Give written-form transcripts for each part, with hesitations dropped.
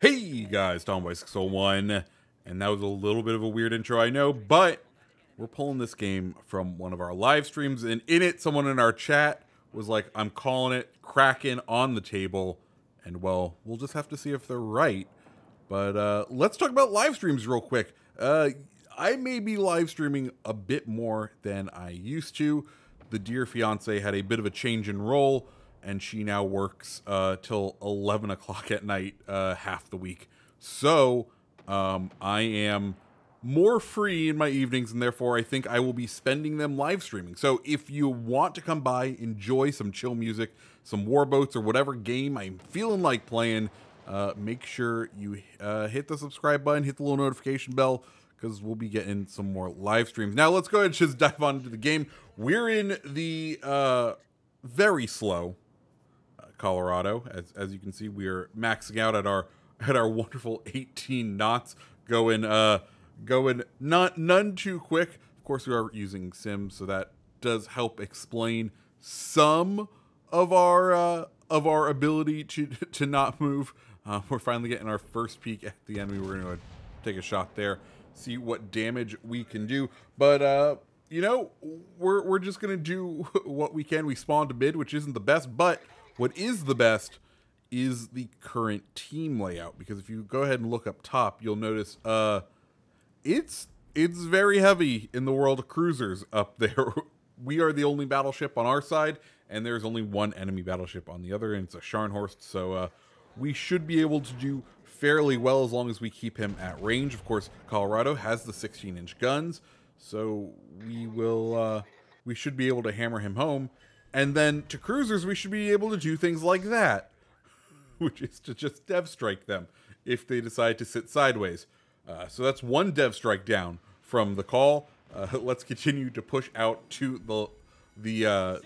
Hey guys, Tomboy601, and that was a little bit of a weird intro, I know, but we're pulling this game from one of our live streams, and in it, someone in our chat was like, I'm calling it Kraken on the table, and well, we'll just have to see if they're right. But let's talk about live streams real quick. I may be live streaming a bit more than I used to. The dear fiance had a bit of a change in role, and she now works till 11 o'clock at night half the week. So I am more free in my evenings, and therefore I think I will be spending them live streaming. So if you want to come by, enjoy some chill music, some warboats, or whatever game I'm feeling like playing, make sure you hit the subscribe button, hit the little notification bell, because we'll be getting some more live streams. Now let's go ahead and just dive on into the game. We're in the very slow Colorado. As you can see, we are maxing out at our wonderful 18 knots, going none too quick. Of course, we are using Sims, so that does help explain some of our ability to not move. We're finally getting our first peek at the enemy. We're going to take a shot there, see what damage we can do. But you know, we're just gonna do what we can. We spawned mid, which isn't the best, but what is the best is the current team layout, because if you go ahead and look up top, you'll notice it's very heavy in the world of cruisers up there. We are the only battleship on our side, and there's only one enemy battleship on the other, and it's a Scharnhorst, so we should be able to do fairly well as long as we keep him at range. Of course, Colorado has the 16-inch guns, so we should be able to hammer him home. And then to cruisers, we should be able to do things like that, which is to just dev strike them if they decide to sit sideways. So that's one dev strike down from the call. Let's continue to push out to the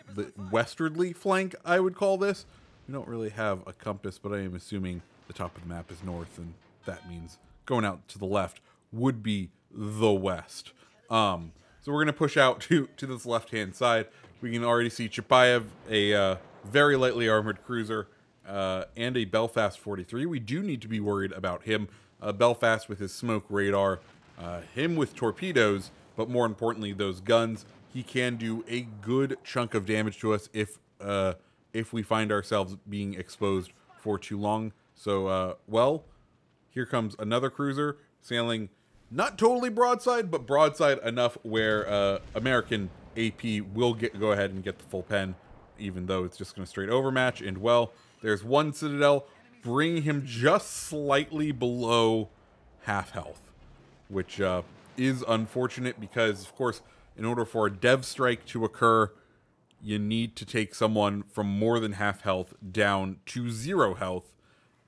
westwardly flank, I would call this. We don't really have a compass, but I am assuming the top of the map is north, and that means going out to the left would be the west. So we're going to push out to this left-hand side. We can already see Chapayev, a very lightly armored cruiser, and a Belfast 43. We do need to be worried about him. Belfast with his smoke radar, him with torpedoes, but more importantly, those guns. He can do a good chunk of damage to us if we find ourselves being exposed for too long. So, well, here comes another cruiser sailing not totally broadside, but broadside enough where American AP will go ahead and get the full pen, even though it's just going to straight overmatch. And, well, there's one Citadel, bringing him just slightly below half health, which is unfortunate because, of course, in order for a dev strike to occur, you need to take someone from more than half health down to 0 health.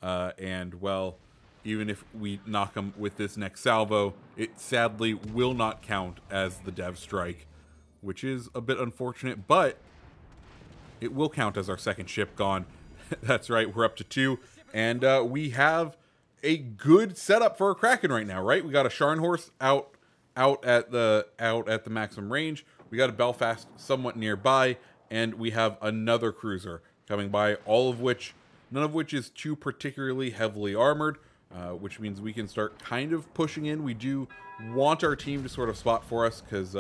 And, well, even if we knock him with this next salvo, it sadly will not count as the dev strike, which is a bit unfortunate, but it will count as our second ship gone. That's right, we're up to 2, and we have a good setup for a Kraken right now, right? We got a Scharnhorst out at the maximum range. We got a Belfast somewhat nearby, and we have another cruiser coming by, none of which is too particularly heavily armored, which means we can start kind of pushing in. We do want our team to sort of spot for us, because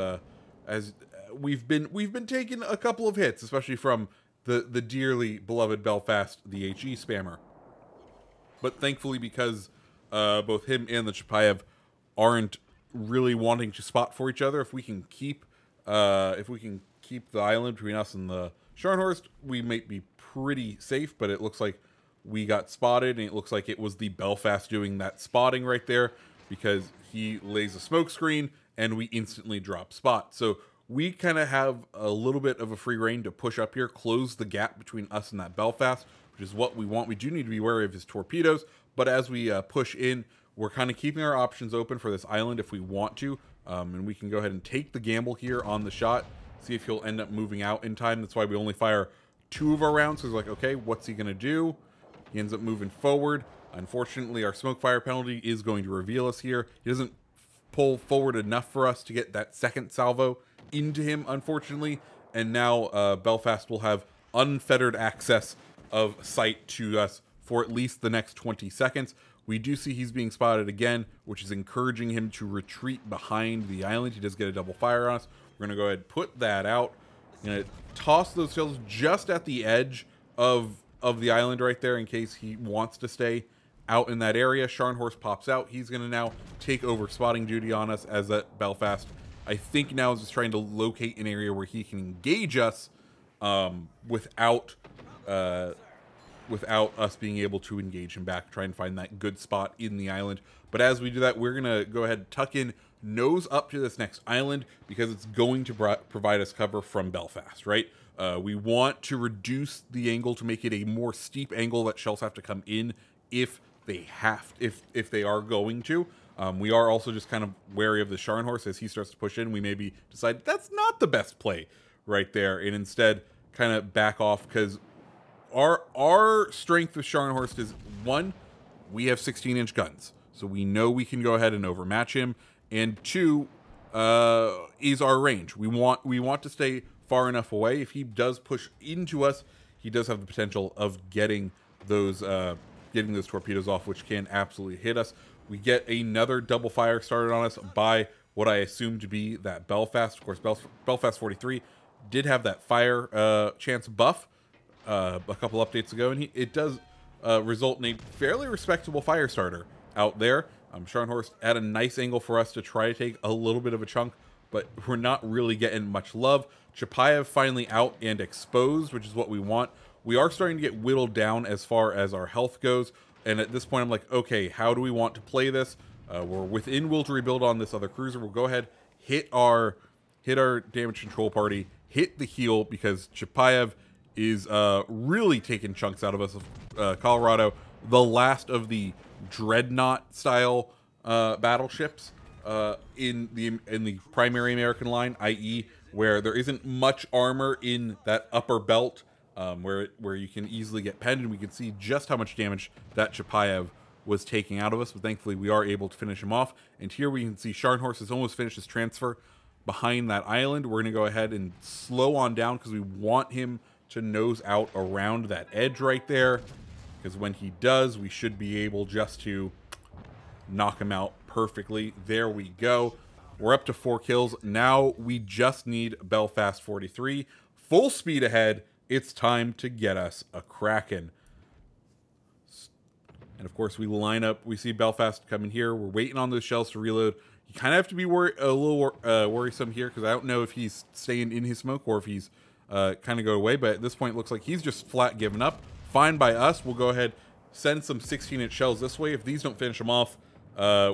as we've been taking a couple of hits, especially from the dearly beloved Belfast, the HE spammer. But thankfully, because both him and the Chapayev aren't really wanting to spot for each other, if we can keep the island between us and the Scharnhorst, we might be pretty safe. But it looks like we got spotted, and it looks like it was the Belfast doing that spotting right there, because he lays a smoke screen and we instantly drop spot. So we kind of have a little bit of a free reign to push up here, close the gap between us and that Belfast, which is what we want. We do need to be wary of his torpedoes, but as we push in, we're kind of keeping our options open for this island if we want to, and we can go ahead and take the gamble here on the shot, see if he'll end up moving out in time. That's why we only fire 2 of our rounds. So it's like, okay, what's he going to do? He ends up moving forward. Unfortunately, our smoke fire penalty is going to reveal us here. He doesn't pull forward enough for us to get that second salvo into him, unfortunately. And now Belfast will have unfettered access of sight to us for at least the next 20 seconds, We do see he's being spotted again, which is encouraging him to retreat behind the island. He does get a double fire on us. We're going to go ahead and put that out. Going to toss those shells just at the edge of the island right there in case he wants to stay out in that area. Scharnhorst pops out. He's going to now take over spotting duty on us as that Belfast, I think, now is just trying to locate an area where he can engage us without us being able to engage him back, try and find that good spot in the island. But as we do that, we're going to go ahead and tuck in nose up to this next island because it's going to provide us cover from Belfast, right? We want to reduce the angle to make it a more steep angle that shells have to come in if they are going to. We are also just kind of wary of the Scharnhorst as he starts to push in. We maybe decide that's not the best play right there, and instead kind of back off because our strength with Scharnhorst is, one, we have 16-inch guns, so we know we can go ahead and overmatch him, and two, is our range. We want to stay far enough away. If he does push into us, he does have the potential of getting those torpedoes off, which can absolutely hit us. We get another double fire started on us by what I assume to be that Belfast. Of course, Belfast 43 did have that fire chance buff a couple updates ago, and it does result in a fairly respectable fire starter out there. Scharnhorst had a nice angle for us to try to take a little bit of a chunk, but we're not really getting much love. Chapayev finally out and exposed, which is what we want. We are starting to get whittled down as far as our health goes, and at this point I'm like, okay, how do we want to play this? We're within will to rebuild on this other cruiser. We'll go ahead, hit our damage control party, hit the heal, because Chapayev is really taking chunks out of us. Colorado, the last of the dreadnought style battleships in the primary American line, i.e. where there isn't much armor in that upper belt, where you can easily get penned, and we can see just how much damage that Chapayev was taking out of us, but thankfully we are able to finish him off. And here we can see Scharnhorst has almost finished his transfer behind that island. We're going to go ahead and slow on down because we want him to nose out around that edge right there, because when he does, we should be able just to knock him out perfectly. There we go. We're up to 4 kills. Now we just need Belfast 43. Full speed ahead. It's time to get us a Kraken. And of course, we line up. We see Belfast coming here. We're waiting on those shells to reload. You kind of have to be a little worrisome here, because I don't know if he's staying in his smoke or if he's kind of go away. But at this point, it looks like he's just flat giving up. Fine by us. We'll go ahead, send some 16-inch shells this way. If these don't finish them off,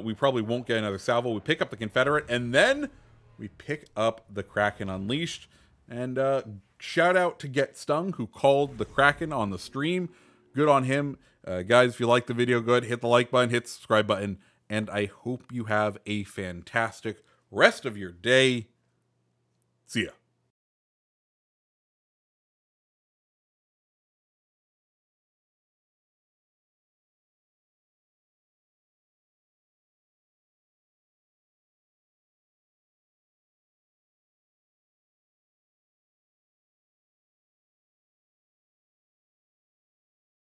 we probably won't get another salvo. We pick up the Confederate, and then we pick up the Kraken Unleashed. And shout out to Get Stung, who called the Kraken on the stream. Good on him. Guys, if you like the video, go ahead, hit the like button, hit the subscribe button, and I hope you have a fantastic rest of your day. See ya.